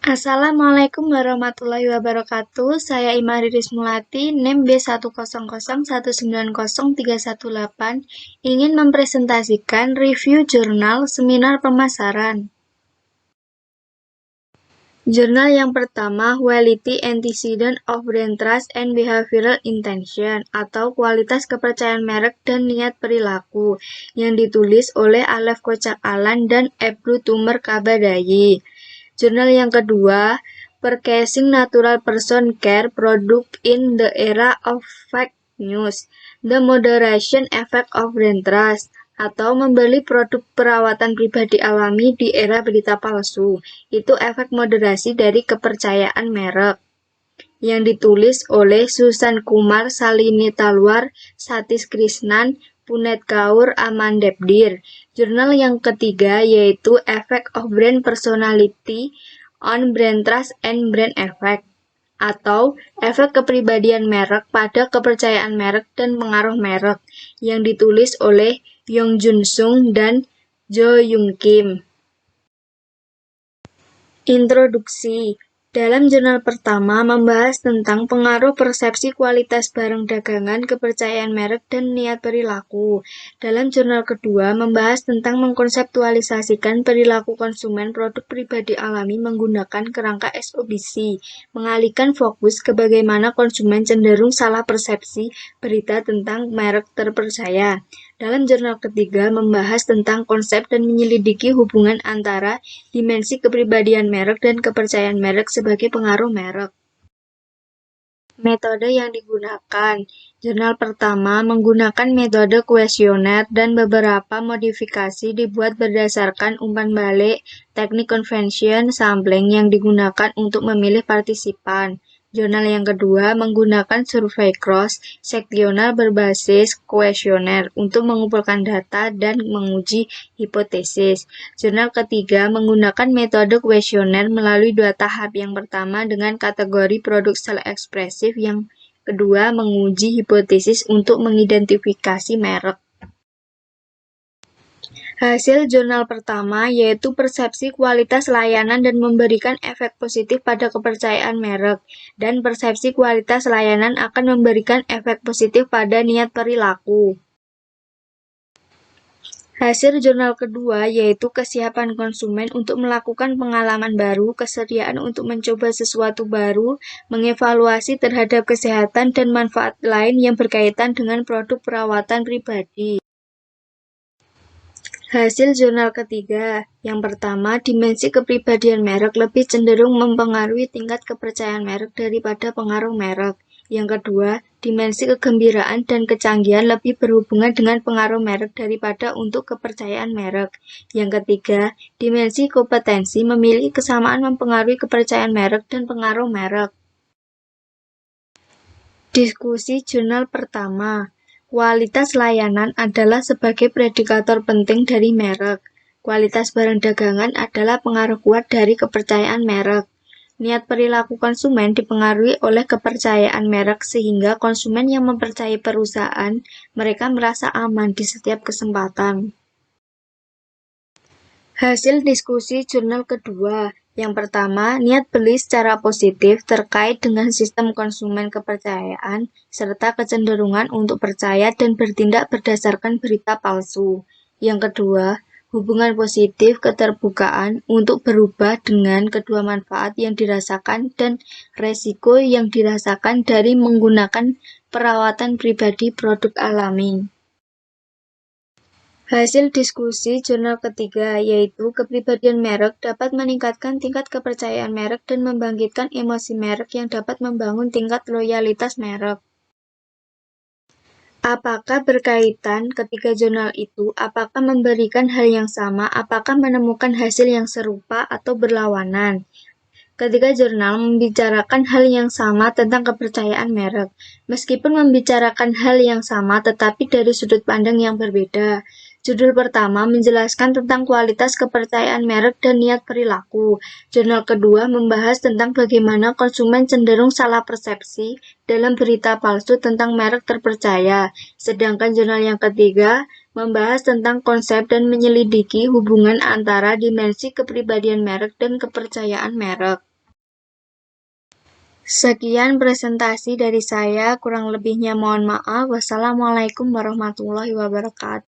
Assalamualaikum warahmatullahi wabarakatuh. Saya Imari Rismulati, NIM B100190318, ingin mempresentasikan review jurnal seminar pemasaran. Jurnal yang pertama, Quality Antecedent of Brand Trust and Behavioral Intention, atau Kualitas Kepercayaan Merek dan Niat Perilaku, yang ditulis oleh Alef Kocak Alan dan Ebru Tumer Kabadayi. Jurnal yang kedua, Purchasing Natural Person Care Product in the Era of Fake News, The Moderation Effect of Brand Trust, atau membeli produk perawatan pribadi alami di era berita palsu. Itu efek moderasi dari kepercayaan merek. Yang ditulis oleh Susan Kumar, Salini Talwar, Satish Krishnan, Punet Kaur, Amandebdir. Jurnal yang ketiga yaitu Effect of Brand Personality on Brand Trust and Brand Effect, atau efek kepribadian merek pada kepercayaan merek dan pengaruh merek, yang ditulis oleh Yong Jun Sung dan Jo Yung Kim. Introduksi. Dalam jurnal pertama membahas tentang pengaruh persepsi kualitas barang dagangan, kepercayaan merek, dan niat perilaku. Dalam jurnal kedua membahas tentang mengkonseptualisasikan perilaku konsumen produk pribadi alami menggunakan kerangka SOBC, mengalihkan fokus ke bagaimana konsumen cenderung salah persepsi berita tentang merek terpercaya. Dalam jurnal ketiga membahas tentang konsep dan menyelidiki hubungan antara dimensi kepribadian merek dan kepercayaan merek sebagai pengaruh merek. Metode yang digunakan. Jurnal pertama menggunakan metode kuesioner dan beberapa modifikasi dibuat berdasarkan umpan balik, teknik convention sampling yang digunakan untuk memilih partisipan. Jurnal yang kedua menggunakan survei cross-seksional berbasis kuesioner untuk mengumpulkan data dan menguji hipotesis. Jurnal ketiga menggunakan metode kuesioner melalui dua tahap. Yang pertama dengan kategori produk self-ekspresif, yang kedua menguji hipotesis untuk mengidentifikasi merek. Hasil jurnal pertama yaitu persepsi kualitas layanan dan memberikan efek positif pada kepercayaan merek, dan persepsi kualitas layanan akan memberikan efek positif pada niat perilaku. Hasil jurnal kedua yaitu kesiapan konsumen untuk melakukan pengalaman baru, kesediaan untuk mencoba sesuatu baru, mengevaluasi terhadap kesehatan dan manfaat lain yang berkaitan dengan produk perawatan pribadi. Hasil jurnal ketiga. Yang pertama, dimensi kepribadian merek lebih cenderung mempengaruhi tingkat kepercayaan merek daripada pengaruh merek. Yang kedua, dimensi kegembiraan dan kecanggihan lebih berhubungan dengan pengaruh merek daripada untuk kepercayaan merek. Yang ketiga, dimensi kompetensi memiliki kesamaan mempengaruhi kepercayaan merek dan pengaruh merek. Diskusi jurnal pertama. Kualitas layanan adalah sebagai predikator penting dari merek. Kualitas barang dagangan adalah pengaruh kuat dari kepercayaan merek. Niat perilaku konsumen dipengaruhi oleh kepercayaan merek sehingga konsumen yang mempercayai perusahaan, mereka merasa aman di setiap kesempatan. Hasil diskusi jurnal kedua. Yang pertama, niat beli secara positif terkait dengan sistem konsumen kepercayaan, serta kecenderungan untuk percaya dan bertindak berdasarkan berita palsu. Yang kedua, hubungan positif keterbukaan untuk berubah dengan kedua manfaat yang dirasakan dan resiko yang dirasakan dari menggunakan perawatan pribadi produk alami. Hasil diskusi jurnal ketiga yaitu kepribadian merek dapat meningkatkan tingkat kepercayaan merek dan membangkitkan emosi merek yang dapat membangun tingkat loyalitas merek. Apakah berkaitan ketiga jurnal itu? Apakah memberikan hal yang sama? Apakah menemukan hasil yang serupa atau berlawanan? Ketiga jurnal membicarakan hal yang sama tentang kepercayaan merek. Meskipun membicarakan hal yang sama tetapi dari sudut pandang yang berbeda. Judul pertama menjelaskan tentang kualitas kepercayaan merek dan niat perilaku. Jurnal kedua membahas tentang bagaimana konsumen cenderung salah persepsi dalam berita palsu tentang merek terpercaya. Sedangkan jurnal yang ketiga membahas tentang konsep dan menyelidiki hubungan antara dimensi kepribadian merek dan kepercayaan merek. Sekian presentasi dari saya, kurang lebihnya mohon maaf. Wassalamualaikum warahmatullahi wabarakatuh.